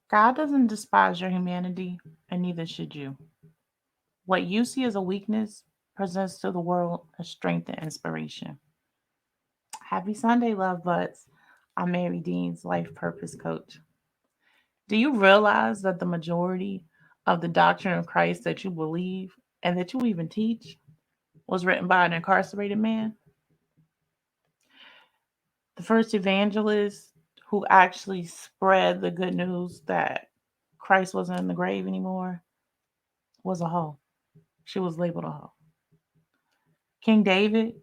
God doesn't despise your humanity, and neither should you. What you see as a weakness presents to the world as strength and inspiration. Happy Sunday, love buds. I'm Mary Dean's life purpose coach. Do you realize that the majority of the doctrine of Christ that you believe and that you even teach was written by an incarcerated man? The first evangelist who actually spread the good news that Christ wasn't in the grave anymore was a hoe. She was labeled a hoe. King David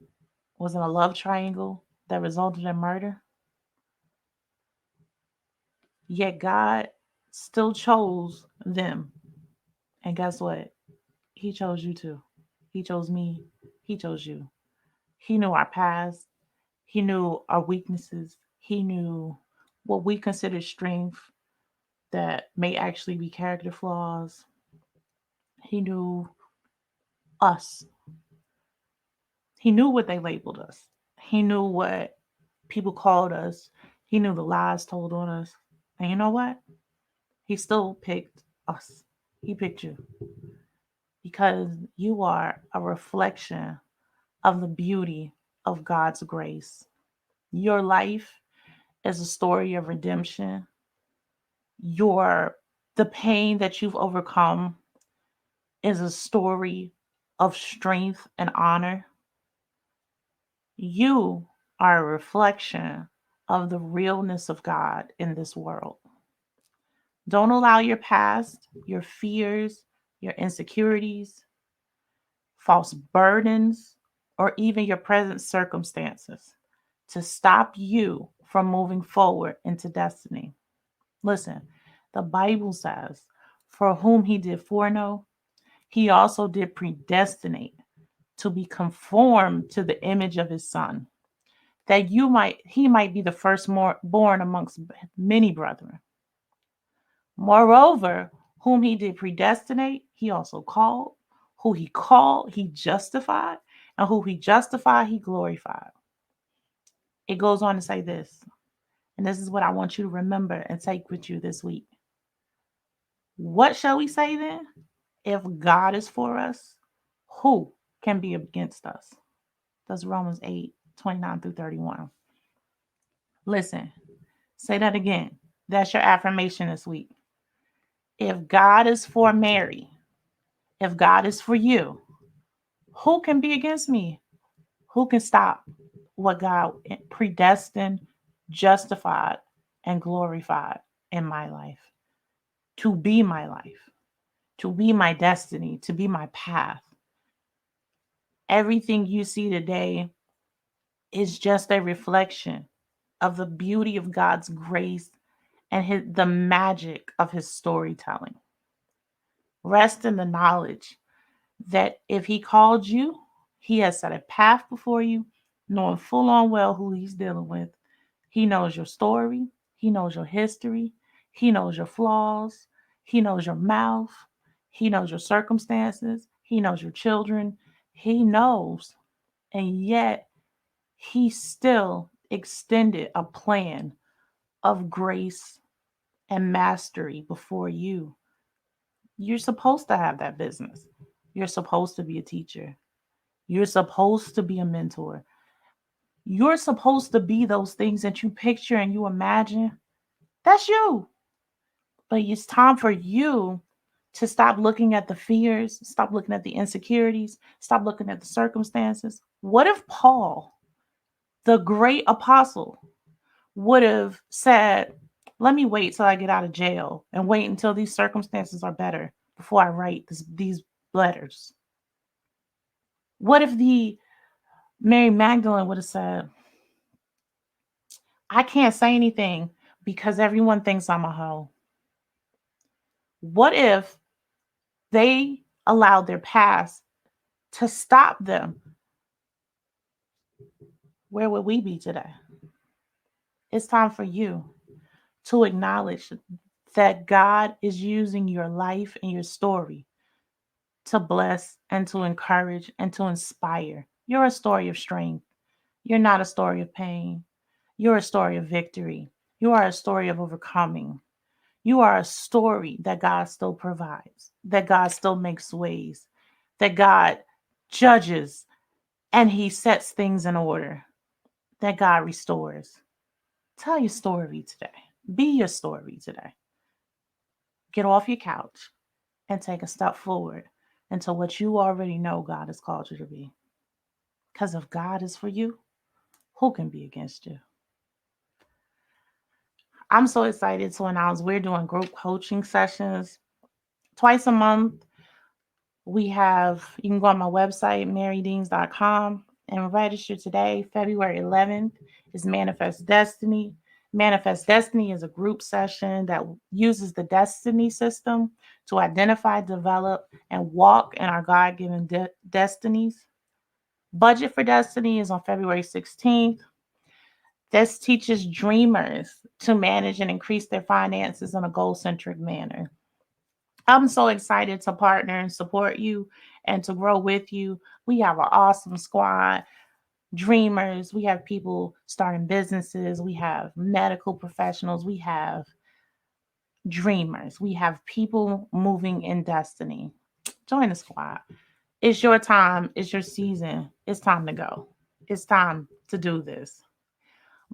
was in a love triangle that resulted in murder, yet God still chose them. And guess what? He chose you too. He chose me. He chose you. He knew our past. He knew our weaknesses. He knew what we consider strength that may actually be character flaws. He knew us. He knew what they labeled us. He knew what people called us. He knew the lies told on us. And you know what? He still picked us. He picked you because you are a reflection of the beauty of God's grace. Your life is a story of redemption. Your the pain that you've overcome is a story of strength and honor. You are a reflection of the realness of God in this world. Don't allow your past, your fears, your insecurities, false burdens, or even your present circumstances to stop you from moving forward into destiny. Listen, the Bible says, for whom he did foreknow, he also did predestinate to be conformed to the image of his son, that he might be the first born amongst many brethren. Moreover, whom he did predestinate, he also called. Who he called, he justified. And who he justified, he glorified. It goes on to say this, and this is what I want you to remember and take with you this week. What shall we say then? If God is for us, who can be against us? That's Romans 8:29-31. Listen, say that again. That's your affirmation this week. If God is for Mary, if God is for you, who can be against me? Who can stop what God predestined, justified, and glorified in my life? To be my life, to be my destiny, to be my path. Everything you see today is just a reflection of the beauty of God's grace and the magic of his storytelling. Rest in the knowledge that if he called you, he has set a path before you, knowing full on well who he's dealing with. He knows your story, he knows your history, he knows your flaws, he knows your mouth, he knows your circumstances, he knows your children, he knows. And yet, he still extended a plan of grace and mastery before you. You're supposed to have that business. You're supposed to be a teacher. You're supposed to be a mentor. You're supposed to be those things that you picture and you imagine. That's you. But it's time for you to stop looking at the fears, stop looking at the insecurities, stop looking at the circumstances. What if Paul, the great apostle, would have said, let me wait till I get out of jail and wait until these circumstances are better before I write these letters? What if the Mary Magdalene would have said, I can't say anything because everyone thinks I'm a hoe? What if they allowed their past to stop them? Where would we be today? It's time for you to acknowledge that God is using your life and your story to bless and to encourage and to inspire. You're a story of strength. You're not a story of pain. You're a story of victory. You are a story of overcoming. You are a story that God still provides, that God still makes ways, that God judges and he sets things in order, that God restores. Tell your story today. Be your story today. Get off your couch and take a step forward into what you already know God has called you to be. Because if God is for you, who can be against you? I'm so excited to announce we're doing group coaching sessions twice a month. You can go on my website, marydeans.com, and register today. February 11th is Manifest Destiny. Manifest Destiny is a group session that uses the Destiny system to identify, develop, and walk in our God-given destinies. Budget for Destiny is on February 16th. This teaches dreamers to manage and increase their finances in a goal-centric manner. I'm so excited to partner and support you and to grow with you. We have an awesome squad, dreamers. We have people starting businesses. We have medical professionals. We have dreamers. We have people moving in destiny. Join the squad. It's your time. It's your season. It's time to go. It's time to do this.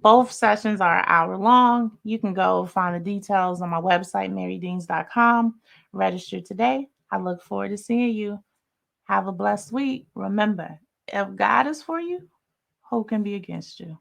Both sessions are an hour long. You can go find the details on my website, marydeans.com. Register today. I look forward to seeing you. Have a blessed week. Remember, if God is for you, who can be against you?